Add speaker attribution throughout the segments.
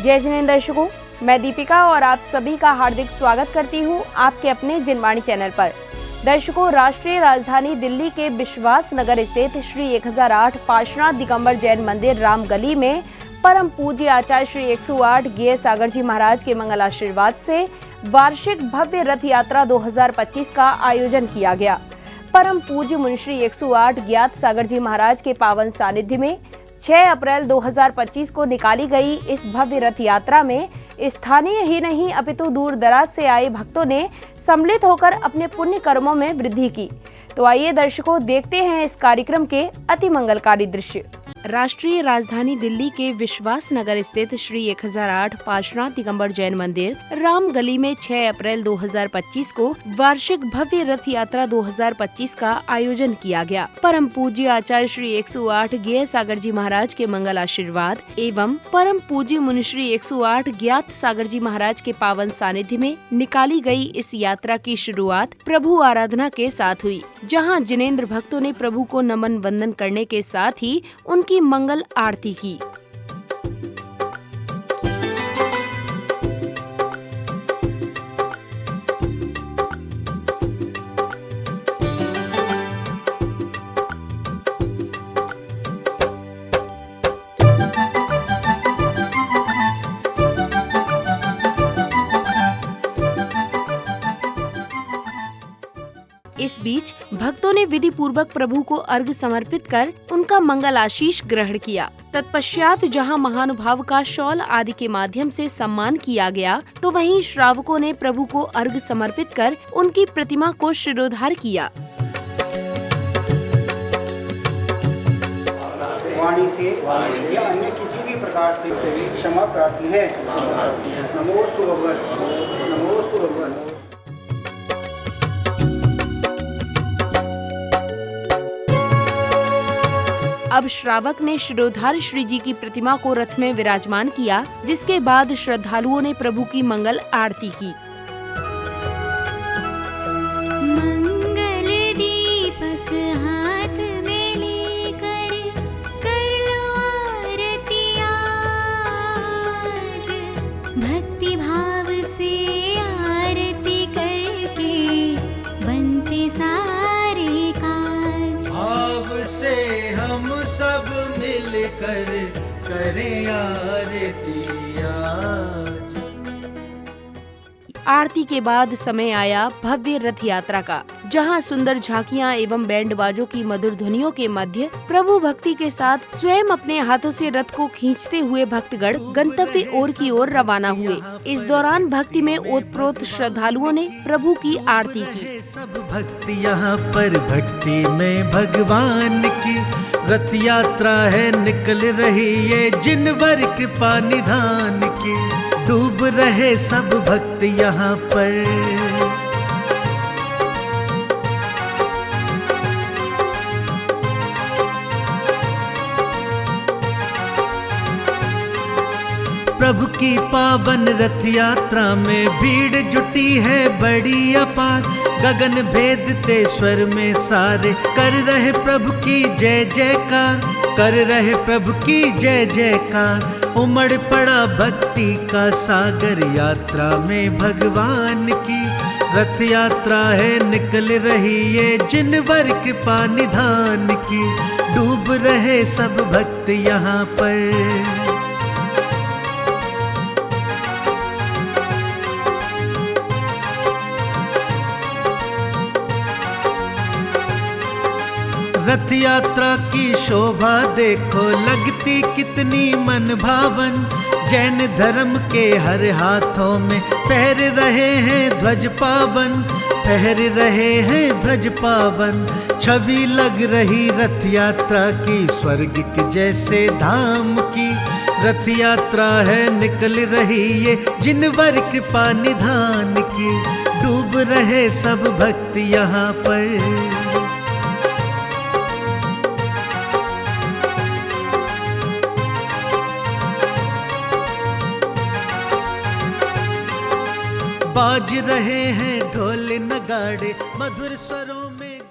Speaker 1: जय जिनेंद्र दर्शकों, मैं दीपिका और आप सभी का हार्दिक स्वागत करती हूं आपके अपने जिनवाणी चैनल पर। दर्शकों, राष्ट्रीय राजधानी दिल्ली के विश्वास नगर स्थित श्री 1008 पार्श्वनाथ दिगंबर जैन मंदिर राम गली में परम पूज्य आचार्य श्री 108 गिय सागर जी महाराज के मंगल आशीर्वाद से वार्षिक भव्य रथ यात्रा 2025 का आयोजन किया गया। परम पूज्य मुनिश्री 108 ज्ञात सागर जी महाराज के पावन सानिध्य में 6 अप्रैल 2025 को निकाली गई इस भव्य रथ यात्रा में स्थानीय ही नहीं अपितु दूर दराज से आए भक्तों ने सम्मिलित होकर अपने पुण्य कर्मों में वृद्धि की। तो आइए दर्शकों, देखते हैं इस कार्यक्रम के अति मंगलकारी दृश्य। राष्ट्रीय राजधानी दिल्ली के विश्वास नगर स्थित श्री 1008 पार्श्वनाथ दिगंबर जैन मंदिर राम गली में 6 अप्रैल 2025 को वार्षिक भव्य रथ यात्रा 2025 का आयोजन किया गया। परम पूज्य आचार्य श्री 108 गिय सागर जी महाराज के मंगल आशीर्वाद एवं परम पूज्य मुनिश्री 108 ज्ञात सागर जी महाराज के पावन सानिध्य में निकाली गई इस यात्रा की शुरुआत प्रभु आराधना के साथ हुई, जहां जिनेंद्र भक्तों ने प्रभु को नमन वंदन करने के साथ ही उनकी मंगल आरती की। इस बीच भक्तों ने विधि पूर्वक प्रभु को अर्घ्य समर्पित कर उनका मंगल आशीष ग्रहण किया। तत्पश्चात जहां महानुभाव का शॉल आदि के माध्यम से सम्मान किया गया, तो वहीं श्रावकों ने प्रभु को अर्घ्य समर्पित कर उनकी प्रतिमा को शिरोधार किया।
Speaker 2: वाणी से या अन्य किसी भी प्रकार से क्षमा प्रार्थी है। नमोस्तु भगवान, नमोस्तु भगवान।
Speaker 1: अब श्रावक ने शिरोधार श्री जी की प्रतिमा को रथ में विराजमान किया, जिसके बाद श्रद्धालुओं ने प्रभु की मंगल आरती की।
Speaker 3: मंगल दीपक हाथ में लेकर कर लो आरती आज, भक्ति भाव से आरती करके बनते सारे काज।
Speaker 4: भाव से हम सब मिलकर करें आरती आज।
Speaker 1: आरती के बाद समय आया भव्य रथ यात्रा का, जहां सुंदर झांकियां एवं बैंड बाजों की मधुर ध्वनियों के मध्य प्रभु भक्ति के साथ स्वयं अपने हाथों से रथ को खींचते हुए भक्तगण गंतव्य की ओर रवाना हुए। इस दौरान भक्ति में ओतप्रोत श्रद्धालुओं ने प्रभु की आरती की।
Speaker 4: सब भक्ति यहाँ पर भक्ति में भगवान की रथ यात्रा है निकल रही है, जिनवर कृपा निधान की डूब रहे सब भक्त यहाँ पर। प्रभु की पावन रथ यात्रा में भीड़ जुटी है बड़ी अपार। गगन भेदते स्वर में सारे कर रहे प्रभु की जय जयकार, कर रहे प्रभु की जय जयकार। उमड़ पड़ा भक्ति का सागर यात्रा में भगवान की रथ यात्रा है निकल रही है, जिनवर कृपा निधान की डूब रहे सब भक्त यहाँ पर। रथ यात्रा की शोभा देखो लगती कितनी मन भावन। जैन धर्म के हर हाथों में पहर रहे हैं ध्वज पावन, पहर रहे हैं ध्वज पावन। छवि लग रही रथ यात्रा की स्वर्ग के जैसे धाम की रथ यात्रा है निकल रही ये, जिनवर कृपा निधान की डूब रहे सब भक्त यहाँ पर। बाज रहे हैं ढोल नगाड़े मधुर स्वरों में।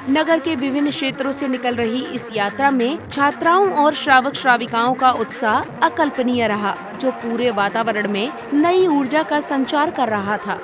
Speaker 1: नगर के विभिन्न क्षेत्रों से निकल रही इस यात्रा में छात्राओं और श्रावक श्राविकाओं का उत्साह अकल्पनीय रहा, जो पूरे वातावरण में नई ऊर्जा का संचार कर रहा था।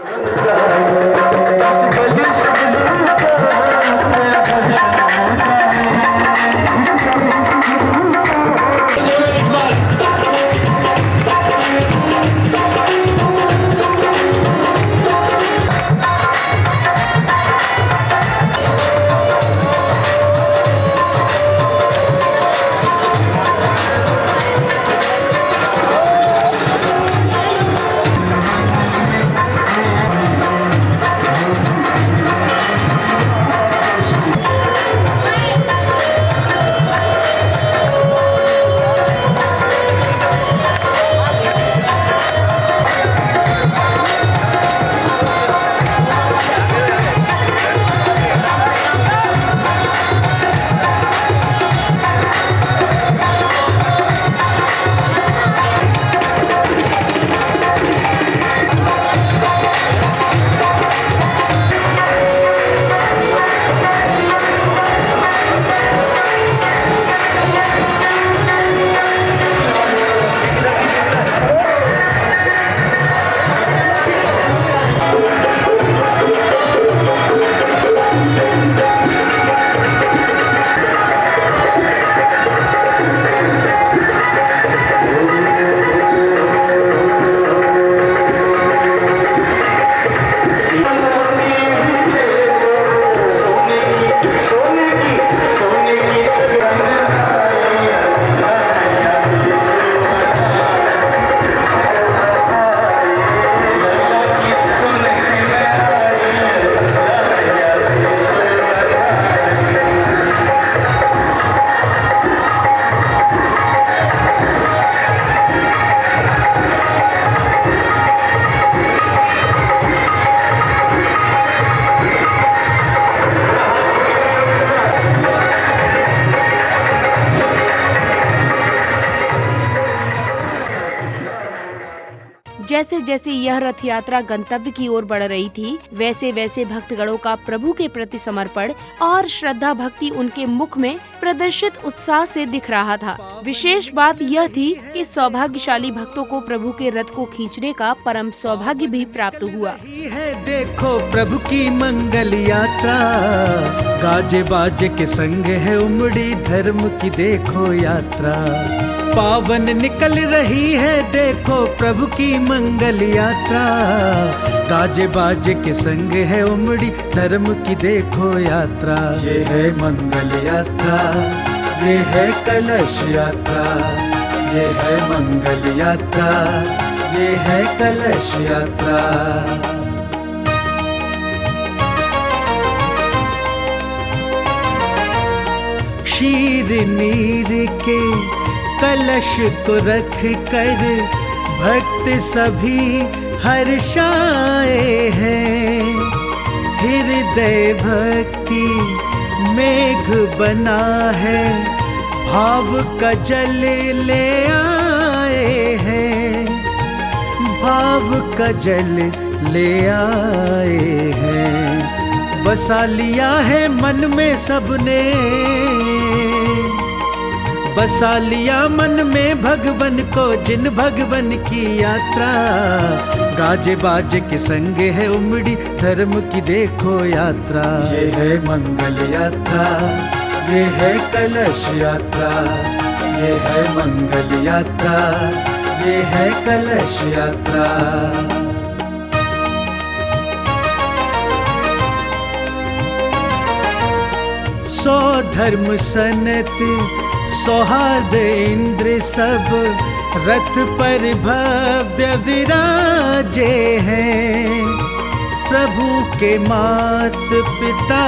Speaker 1: जैसे जैसे यह रथ यात्रा गंतव्य की ओर बढ़ रही थी, वैसे वैसे भक्तगणों का प्रभु के प्रति समर्पण और श्रद्धा भक्ति उनके मुख में प्रदर्शित उत्साह से दिख रहा था। विशेष बात यह थी कि सौभाग्यशाली भक्तों को प्रभु के रथ को खींचने का परम सौभाग्य भी प्राप्त हुआ।
Speaker 4: है देखो प्रभु की मंगल यात्रा, गाजे बाजे के संग है उमड़ी धर्म की देखो यात्रा। पावन निकल रही है देखो प्रभु की मंगल यात्रा, गाजे बाजे के संग है उमड़ी धर्म की देखो यात्रा। ये है मंगल यात्रा, ये है कलश यात्रा, ये है मंगल यात्रा, ये है कलश यात्रा। क्षीर नीर के कलश को रख कर भक्त सभी हर्षाए हैं। हृदय भक्ति मेघ बना है, भाव का जल ले आए हैं, भाव का जल ले आए हैं। बसा लिया है मन में सबने, बसा लिया मन में भगवन को, जिन भगवन की यात्रा। गाजे बाजे के संग है उमड़ी धर्म की देखो यात्रा। ये है मंगल यात्रा, ये है कलश यात्रा, ये है मंगल यात्रा, ये है कलश यात्रा। सो धर्म सनत सौहार्द इंद्र सब रथ पर भव्य विराजे हैं। प्रभु के मात पिता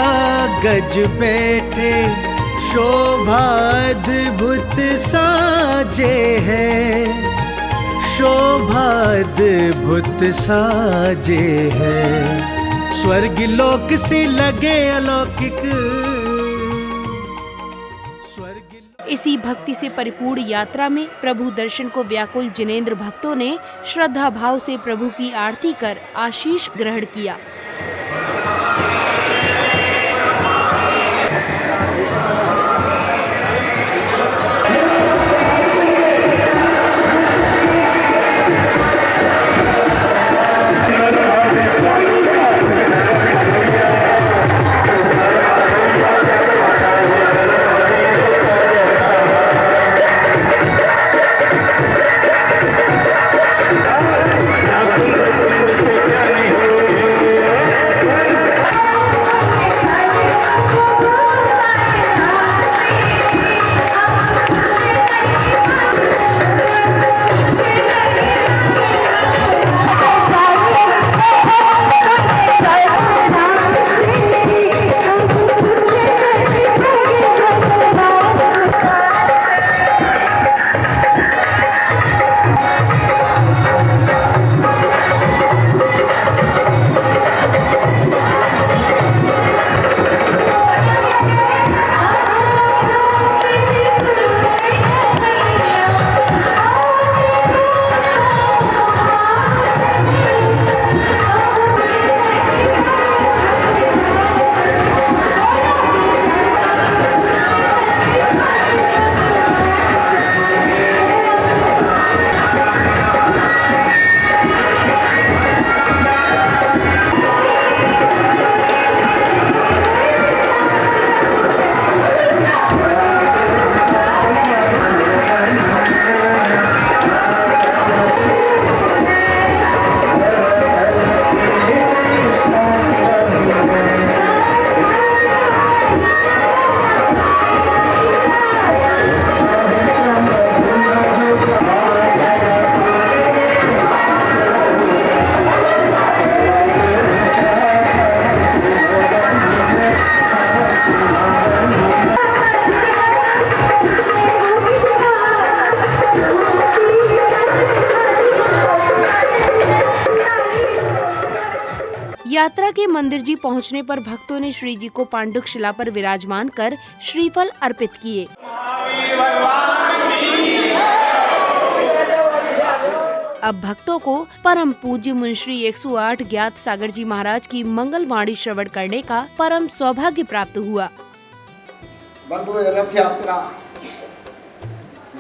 Speaker 4: गज बैठे शोभा अद्भुत साजे हैं, शोभा अद्भुत साजे हैं। स्वर्ग लोक से लगे अलौकिक,
Speaker 1: इसी भक्ति से परिपूर्ण यात्रा में प्रभु दर्शन को व्याकुल जिनेंद्र भक्तों ने श्रद्धा भाव से प्रभु की आरती कर आशीष ग्रहण किया। यात्रा के मंदिर जी पहुंचने पर भक्तों ने श्री जी को पांडुक शिला पर विराजमान कर श्रीफल अर्पित किए। अब भक्तों को परम पूज्य मुंशी 108 ज्ञात सागर जी महाराज की मंगल वाणी श्रवण करने का परम सौभाग्य प्राप्त हुआ।
Speaker 2: बंधुओं, रथ यात्रा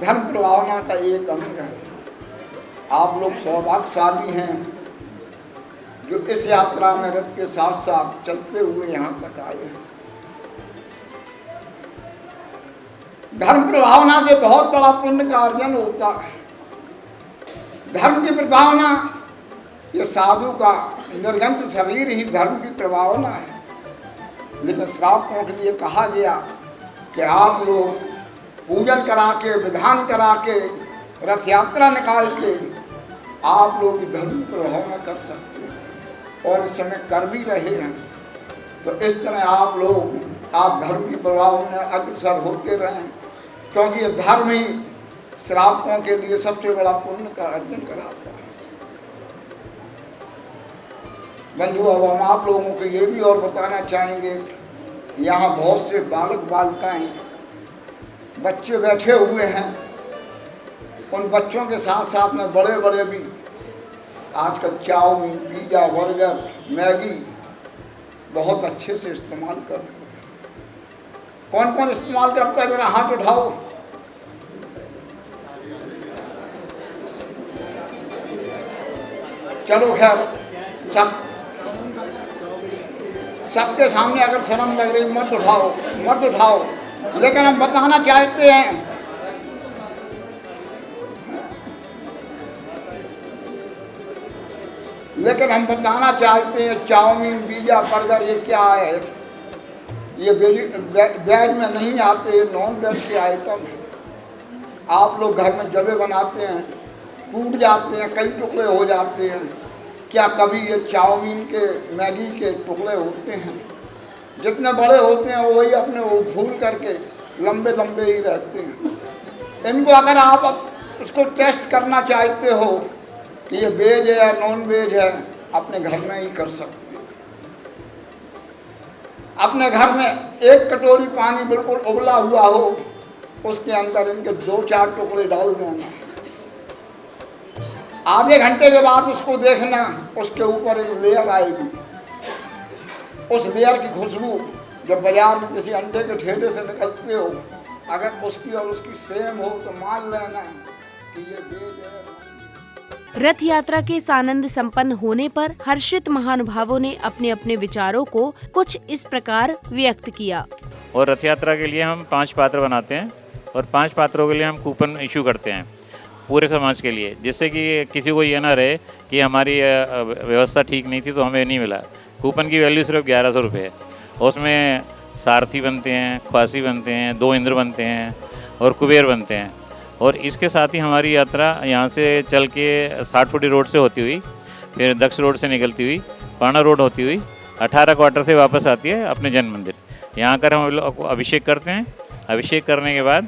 Speaker 2: धर्म प्रभावना का एक अंग है। आप लोग सौभाग्यशाली हैं जो इस यात्रा में रथ के साथ साथ चलते हुए यहाँ तक आए हैं। धर्म प्रभावना से बहुत बड़ा पुण्य का अर्जन होता है। धर्म की प्रभावना ये साधु का निर्गंत शरीर ही धर्म की प्रभावना है। लेकिन श्रावकों के लिए कहा गया कि आप लोग पूजन करा के, विधान करा के, रथ यात्रा निकाल के आप लोग धर्म की प्रभावना कर सकते हैं और इस समय कर भी रहे हैं। तो इस तरह आप धर्म की प्रभाव में अग्रसर होते रहें, क्योंकि ये धर्म ही श्रावकों के लिए सबसे बड़ा पुण्य का अर्जन कराता है। बंधुओं, अब हम आप लोगों को ये भी और बताना चाहेंगे, यहाँ बहुत से बालक बालिकाएं बच्चे बैठे हुए हैं। उन बच्चों के साथ साथ में बड़े बड़े भी आजकल चाउमीन, पिज़्ज़ा, बर्गर, मैगी बहुत अच्छे से इस्तेमाल कर रहे हैं। कौन कौन इस्तेमाल करता है, जरा हाथ उठाओ। चलो खैर, सबके सामने अगर शर्म लग रही मत उठाओ। लेकिन हम बताना चाहते हैं चाउमीन, पिज़्ज़ा, बर्गर ये क्या है? ये वेज में नहीं आते, नॉन वेज के आइटम है। आप लोग घर में जबे बनाते हैं, टूट जाते हैं, कई टुकड़े हो जाते हैं। क्या कभी ये चाउमीन के, मैगी के टुकड़े होते हैं? जितने बड़े होते हैं वही अपने वो फूल करके लंबे लंबे ही रहते हैं। इनको अगर आप उसको टेस्ट करना चाहते हो कि ये वेज है या नॉन वेज है, अपने घर में ही कर सकते हो। अपने घर में एक कटोरी पानी बिल्कुल उबला हुआ हो, उसके अंदर इनके 2-4 टुकड़े डाल देना। आधे घंटे के बाद उसको देखना, उसके ऊपर एक लेयर आएगी। उस लेयर की खुशबू जब बाजार में किसी अंडे के ठेले से निकलते हो, अगर उसकी और उसकी सेम हो तो मान लेना कि ये वेज है।
Speaker 1: रथ यात्रा के सानंद संपन्न होने पर हर्षित महानुभावों ने अपने अपने विचारों को कुछ इस प्रकार व्यक्त किया।
Speaker 5: और रथ यात्रा के लिए हम 5 पात्र बनाते हैं और 5 पात्रों के लिए हम कूपन इशू करते हैं पूरे समाज के लिए, जिससे कि किसी को ये ना रहे कि हमारी व्यवस्था ठीक नहीं थी तो हमें नहीं मिला। कूपन की वैल्यू सिर्फ 1100 रुपये है। उसमें सारथी बनते हैं, ख्वासी बनते हैं, 2 इंद्र बनते हैं और कुबेर बनते हैं। और इसके साथ ही हमारी यात्रा यहाँ से चल के 60 फुटी रोड से होती हुई, फिर दक्ष रोड से निकलती हुई, पाना रोड होती हुई 18 क्वार्टर से वापस आती है अपने जन्म मंदिर। यहाँ कर हम लोग अभिषेक करते हैं। अभिषेक करने के बाद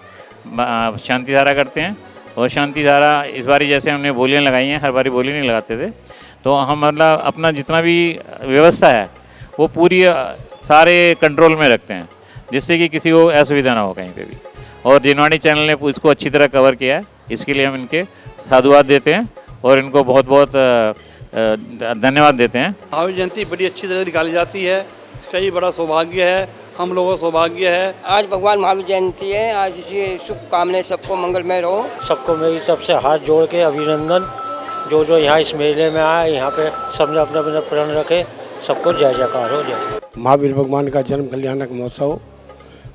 Speaker 5: शांति धारा करते हैं। और शांति धारा इस बारी जैसे हमने बोलियाँ लगाई हैं, हर बारी बोली नहीं लगाते थे, तो हम मतलब अपना जितना भी व्यवस्था है वो पूरी सारे कंट्रोल में रखते हैं, जिससे कि किसी को असुविधा ना हो कहीं पे भी। और जिनवाणी चैनल ने इसको अच्छी तरह कवर किया है, इसके लिए हम इनके साधुवाद देते हैं और इनको बहुत बहुत धन्यवाद देते हैं।
Speaker 6: महावीर जयंती बड़ी अच्छी तरह निकाली जाती है, इसका ही बड़ा सौभाग्य है, हम लोगों का सौभाग्य है।
Speaker 7: आज भगवान महावीर जयंती है, आज इसी शुभकामनाएं सबको मंगलमय रहो।
Speaker 8: सबको मेरी सबसे हाथ जोड़ के अभिनंदन। जो यहाँ इस मेले में आए, यहाँ पे सबने अपना अपना प्रण रखे, सबको जय जयकार हो। जय
Speaker 9: महावीर भगवान का जन्म कल्याणक महोत्सव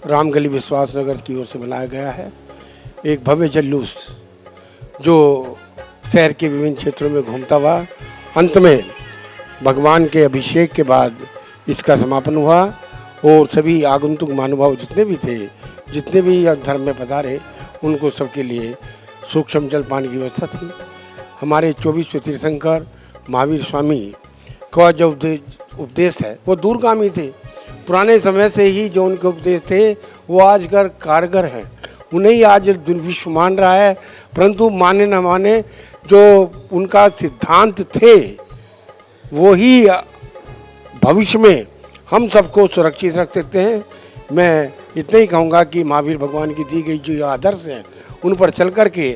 Speaker 9: रामगली विश्वास नगर की ओर से मनाया गया है। एक भव्य जुलूस जो शहर के विभिन्न क्षेत्रों में घूमता हुआ अंत में भगवान के अभिषेक के बाद इसका समापन हुआ। और सभी आगंतुक महानुभाव जितने भी थे, जितने भी धर्म में पधारे, उनको सबके लिए सूक्ष्म जलपान की व्यवस्था थी। हमारे 24वें तीर्थंकर महावीर स्वामी का जो उपदेश है वो दूरगामी थे। पुराने समय से ही जो उनके उपदेश थे वो आज कर कारगर हैं। उन्हें आज विश्व मान रहा है, परंतु माने न माने जो उनका सिद्धांत थे वो ही भविष्य में हम सबको सुरक्षित रख सकते हैं। मैं इतना ही कहूँगा कि महावीर भगवान की दी गई जो आदर्श हैं उन पर चल कर के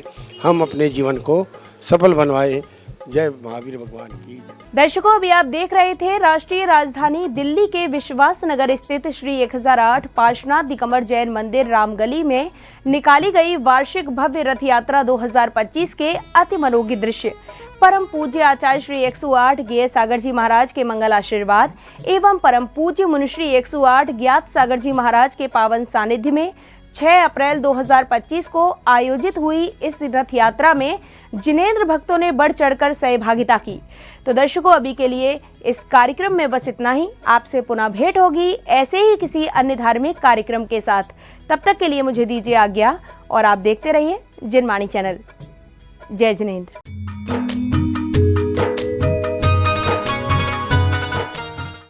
Speaker 9: हम अपने जीवन को सफल बनवाए। जय महावीर भगवान की।
Speaker 1: दर्शकों, अभी आप देख रहे थे राष्ट्रीय राजधानी दिल्ली के विश्वास नगर स्थित श्री 1008 पार्श्वनाथ दिगंबर जैन मंदिर रामगली में निकाली गई वार्षिक भव्य रथ यात्रा 2025 के अति मनोज्ञ दृश्य। परम पूज्य आचार्य श्री 108 गेय सागर जी महाराज के मंगल आशीर्वाद एवं परम पूज्य मुनिश्री 108 ज्ञात सागर जी महाराज के पावन सानिध्य में 6 अप्रैल 2025 को आयोजित हुई इस रथ यात्रा में जिनेंद्र भक्तों ने बढ़ चढ़कर सहभागिता की। तो दर्शकों, अभी के लिए इस कार्यक्रम में बस इतना ही। आपसे पुनः भेंट होगी ऐसे ही किसी अन्य धार्मिक कार्यक्रम के साथ। तब तक के लिए मुझे दीजिए आज्ञा और आप देखते रहिए जिनवाणी चैनल। जय जिनेंद्र।